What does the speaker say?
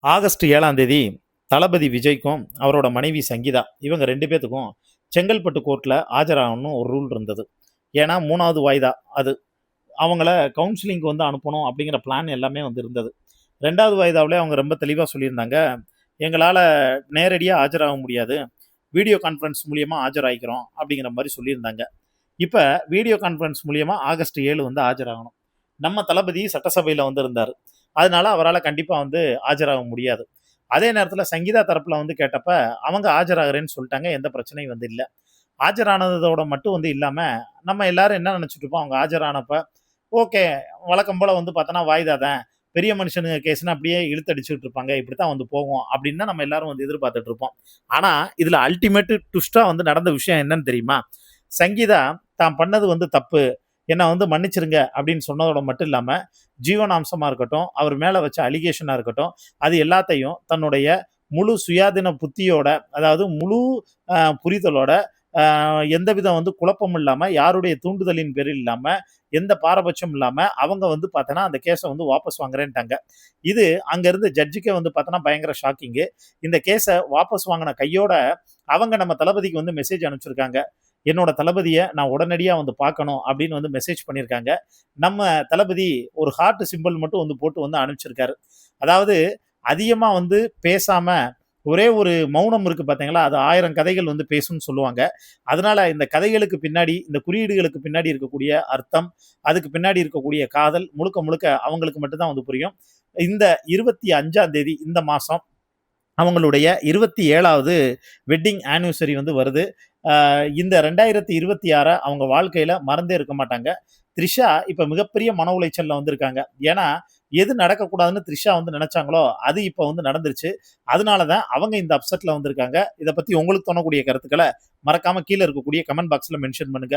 August 7ஆம் தேதி தளபதி விஜய்க்கும், அவரோட மனைவி சங்கீதா இவங்க 2 பேத்துக்கும் செங்கல்பட்டு கோர்ட்ல ஆஜராகணும்னு ஒரு ரூல் இருந்தது. ஏன்னா 3வது வாய்தா அது. அவங்கள கவுன்சிலிங்க்கு வந்து அனுப்பணும் அப்படிங்கிற பிளான் எல்லாமே வந்து இருந்தது. 2வது வாய்தாவிலே அவங்க ரொம்ப தெளிவா சொல்லியிருந்தாங்க. எங்களால நேரடியா ஆஜராக முடியாது. வீடியோ கான்ஃபரன்ஸ் மூலியமா ஆஜராயிக்கிறோம் அப்படிங்கிற மாரி சொல்லியிருந்தாங்க. இப்ப வீடியோ கான்ஃபரன்ஸ் மூலியமா ஆகஸ்ட் 7 வந்து ஆஜராகணும். நம்ம தளபதி சட்டசபையில வந்து இருந்தாரு. அதனால அவரால கண்டிப்பா வந்து ஆஜராக முடியாது. அதே நேரத்தில சங்கீதா தரப்புல வந்து கேட்டப்ப, அவங்க ஆஜராகுறேன்னு சொல்ட்டாங்க. எந்த பிரச்சனையும் வந்து இல்ல. ஆஜரானதோட மட்டும் வந்து இல்லாம, நம்ம எல்லாரும் என்ன நெனச்சுட்டு இருப்போம், அவங்க ஆஜரானப்ப, ஓகே வழக்கம் போல வந்து பார்த்தோன்னா, வாய்தா தான். பெரிய மனுஷனுங்க கேஸ்னா அப்படியே இழுத்தடிச்சுட்டு இருப்பாங்க. இப்படித்தான் வந்து போகும். அப்படின்னு தான் நம்ம எல்லாரும் வந்து எதிர்பார்த்துட்டு இருப்போம். ஆனா, இதுல அல்டிமேட் ட்விஸ்ட்டா வந்து நடந்த விஷயம் என்னன்னு தெரியுமா? சங்கீதா தான் பண்ணது வந்து தப்பு. என்ன வந்து மன்னிச்சிருங்க அப்படின்னு சொன்னதோட மட்டும் இல்லாம, ஜீவனாம்சமா இருக்கட்டும், அவர் மேல வச்ச அலிகேஷனா இருக்கட்டும், அது எல்லாத்தையும் தன்னுடைய முழு சுயாதீன புத்தியோட, அதாவது முழு புரிதலோட, எந்தவித வந்து குழப்பமும் இல்லாம, யாருடைய தூண்டுதலின் பேரில் இல்லாம, எந்த பாரபட்சமும் இல்லாம, அவங்க வந்து பார்த்தோன்னா, அந்த கேஸ வந்து வாபஸ் வாங்குறேன்ட்டாங்க. இது அங்க இருந்த ஜட்ஜுக்கே வந்து பார்த்தோன்னா, பயங்கர ஷாக்கிங்கு. இந்த கேஸ வாபஸ் வாங்குன கையோட, அவங்க நம்ம தளபதிக்கு வந்து மெசேஜ் அனுப்பிச்சிருக்காங்க. என்னோட தளபதிய நான் உடனடியா வந்து பார்க்கணும் அப்படின்னு வந்து மெசேஜ் பண்ணியிருக்காங்க. நம்ம தளபதி ஒரு ஹார்ட் சிம்பல் மட்டும் வந்து போட்டு வந்து அனுப்பிச்சிருக்காரு. அதாவது அதிகமா வந்து பேசாம, ஒரே ஒரு மௌனம் இருக்கு பார்த்தீங்களா, அது 1000 கதைகள் வந்து பேசும்னு சொல்லுவாங்க. அதனால இந்த கதைகளுக்கு பின்னாடி, இந்த குறியீடுகளுக்கு பின்னாடி இருக்கக்கூடிய அர்த்தம், அதுக்கு பின்னாடி இருக்கக்கூடிய காதல் முழுக்க முழுக்க அவங்களுக்கு மட்டும் தான் வந்து புரியும். இந்த 25ஆம் தேதி இந்த மாசம் அவங்களுடைய 27வது வெட்டிங் ஆனிவர்சரி வந்து வருது. இந்த 2026 அவங்க வாழ்க்கையில மறந்தே இருக்க மாட்டாங்க. த்ரிஷா இப்ப மிகப்பெரிய மன உளைச்சல்ல வந்திருக்காங்க. ஏன்னா, எது நடக்கக்கூடாதுன்னு த்ரிஷா வந்து நெனச்சாங்களோ, அது இப்ப வந்து நடந்துருச்சு. அதனால தான் அவங்க இந்த அப்செட்ல வந்திருக்காங்க. இத பத்தி உங்களுக்கு தோணக்கூடிய கருத்துக்கள மறக்காம கீழ இருக்கக்கூடிய கமெண்ட் பாக்ஸ்ல மென்ஷன் பண்ணுங்க.